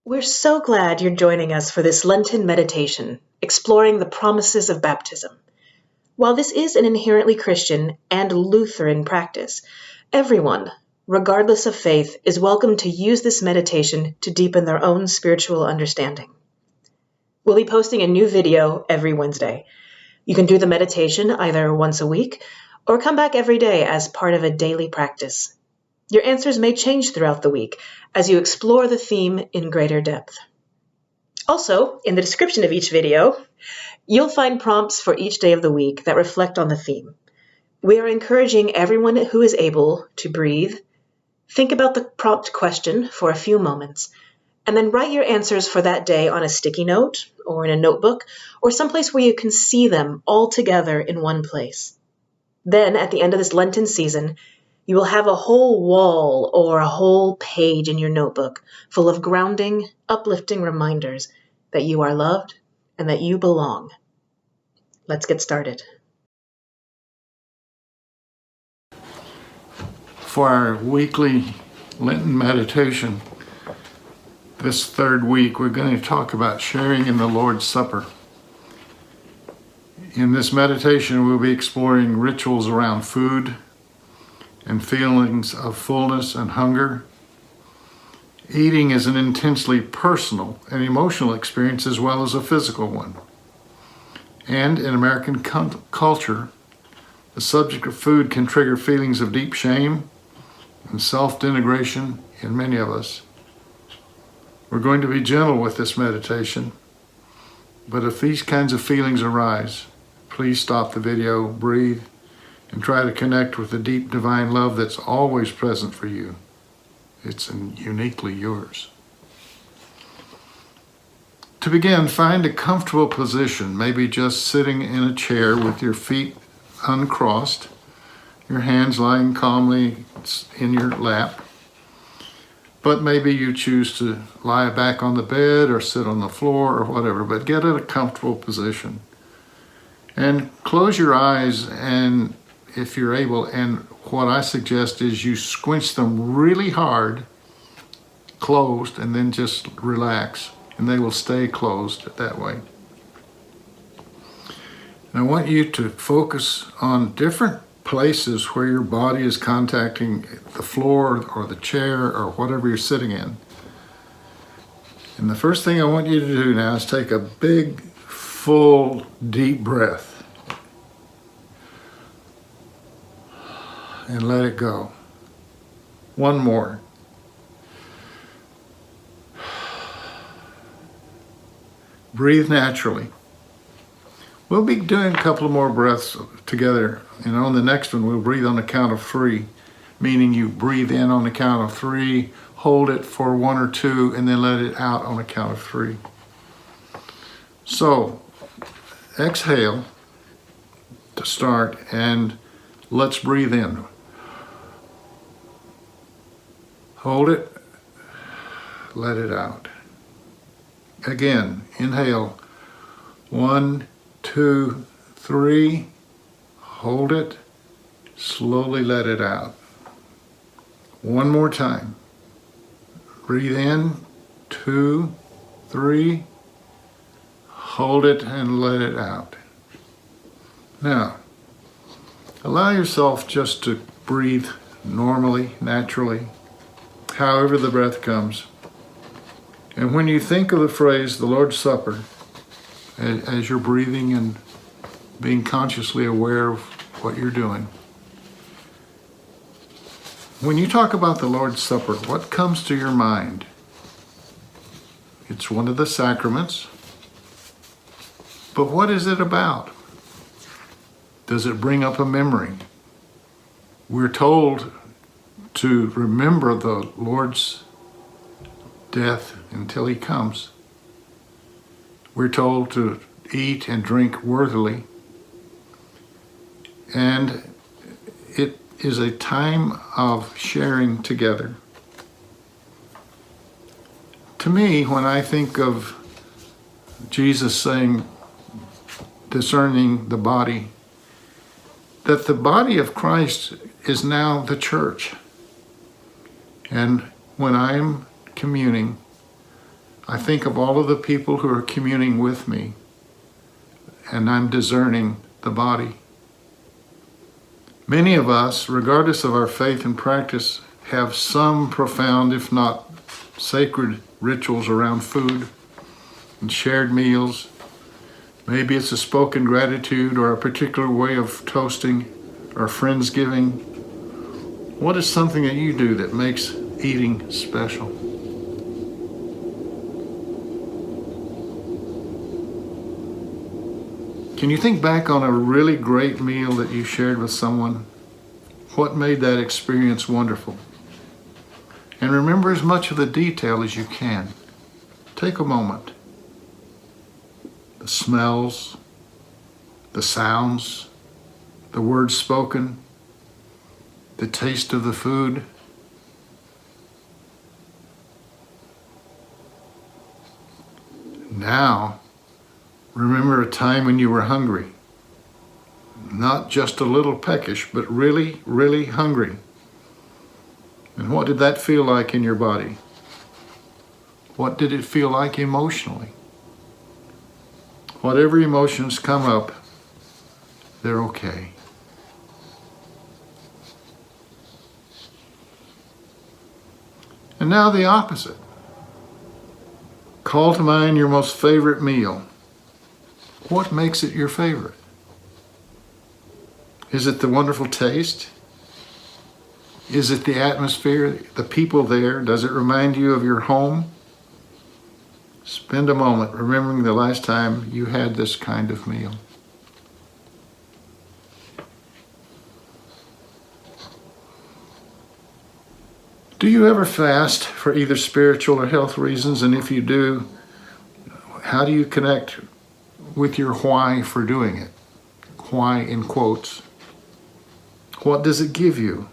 We're so glad you're joining us for this Lenten meditation, exploring the promises of baptism. While this is an inherently Christian and Lutheran practice, everyone, regardless of faith, is welcome to use this meditation to deepen their own spiritual understanding. We'll be posting a new video every Wednesday. You can do the meditation either once a week or come back every day as part of a daily practice. Your answers may change throughout the week as you explore the theme in greater depth. Also, in the description of each video, you'll find prompts for each day of the week that reflect on the theme. We are encouraging everyone who is able to breathe, think about the prompt question for a few moments, and then write your answers for that day on a sticky note or in a notebook or someplace where you can see them all together in one place. Then, at the end of this Lenten season, you will have a whole wall or a whole page in your notebook full of grounding, uplifting reminders that you are loved and that you belong. Let's get started. For our weekly Lenten meditation, this third week, we're going to talk about sharing in the Lord's Supper. In this meditation, we'll be exploring rituals around food and feelings of fullness and hunger. Eating is an intensely personal and emotional experience as well as a physical one. And in American culture, the subject of food can trigger feelings of deep shame and self-denigration in many of us. We're going to be gentle with this meditation, but if these kinds of feelings arise, please stop the video, breathe, and try to connect with the deep divine love that's always present for you. It's uniquely yours. To begin, find a comfortable position, maybe just sitting in a chair with your feet uncrossed, your hands lying calmly in your lap. But maybe you choose to lie back on the bed or sit on the floor or whatever, but get in a comfortable position. And close your eyes, and if you're able, and what I suggest is you squinch them really hard, closed, and then just relax, and they will stay closed that way. And I want you to focus on different places where your body is contacting the floor or the chair or whatever you're sitting in. And the first thing I want you to do now is take a big, full, deep breath. And let it go. One more. Breathe naturally. We'll be doing a couple of more breaths together, and on the next one we'll breathe on the count of 3, meaning you breathe in on the count of 3, hold it for 1 or 2, and then let it out on the count of 3. So, exhale to start, and let's breathe in. Hold it, let it out. Again, inhale, 1, 2, 3, hold it, slowly let it out. One more time. Breathe in, 2, 3, hold it and let it out. Now, allow yourself just to breathe normally, naturally, however the breath comes. And when you think of the phrase, the Lord's Supper, as you're breathing and being consciously aware of what you're doing, when you talk about the Lord's Supper, what comes to your mind? It's one of the sacraments, but what is it about? Does it bring up a memory? We're told to remember the Lord's death until he comes. We're told to eat and drink worthily. And it is a time of sharing together. To me, when I think of Jesus saying, discerning the body, that the body of Christ is now the church. And when I'm communing, I think of all of the people who are communing with me, and I'm discerning the body. Many of us, regardless of our faith and practice, have some profound, if not sacred, rituals around food and shared meals. Maybe it's a spoken gratitude or a particular way of toasting or friendsgiving. What is something that you do that makes eating special? Can you think back on a really great meal that you shared with someone? What made that experience wonderful? And remember as much of the detail as you can. Take a moment. The smells, the sounds, the words spoken, the taste of the food. Now, remember a time when you were hungry. Not just a little peckish, but really, really hungry. And what did that feel like in your body? What did it feel like emotionally? Whatever emotions come up, they're okay. And now the opposite. Call to mind your most favorite meal. What makes it your favorite? Is it the wonderful taste? Is it the atmosphere, the people there? Does it remind you of your home? Spend a moment remembering the last time you had this kind of meal. Do you ever fast for either spiritual or health reasons? And if you do, how do you connect with your why for doing it? Why in quotes. What does it give you?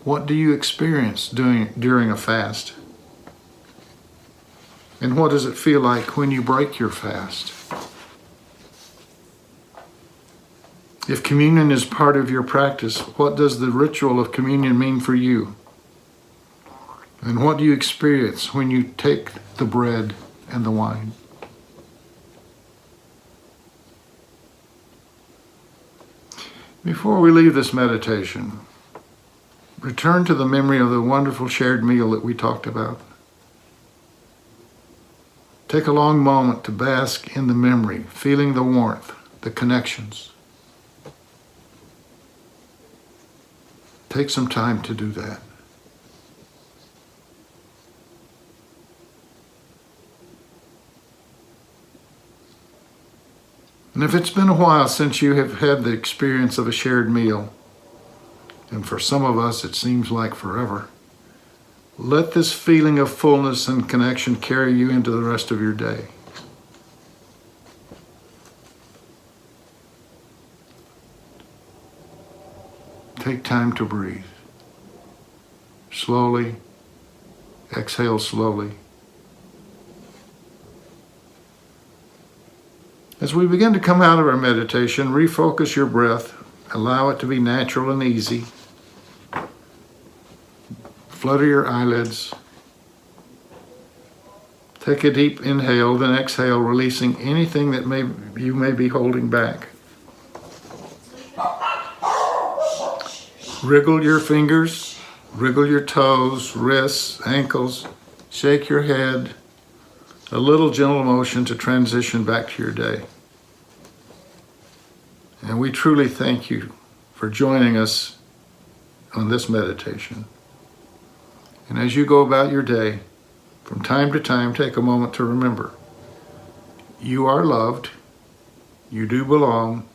What do you experience during a fast? And what does it feel like when you break your fast? If communion is part of your practice, what does the ritual of communion mean for you? And what do you experience when you take the bread and the wine? Before we leave this meditation, return to the memory of the wonderful shared meal that we talked about. Take a long moment to bask in the memory, feeling the warmth, the connections. Take some time to do that. And if it's been a while since you have had the experience of a shared meal, and for some of us it seems like forever, let this feeling of fullness and connection carry you into the rest of your day. Take time to breathe. Slowly, exhale slowly. As we begin to come out of our meditation, refocus your breath. Allow it to be natural and easy. Flutter your eyelids. Take a deep inhale, then exhale, releasing anything that you may be holding back. Wriggle your fingers, wriggle your toes, wrists, ankles, shake your head. A little gentle motion to transition back to your day. And we truly thank you for joining us on this meditation. And as you go about your day, from time to time, take a moment to remember, you are loved, you do belong,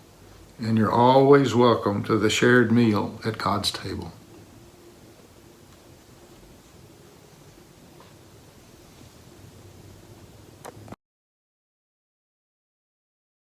and you're always welcome to the shared meal at God's table.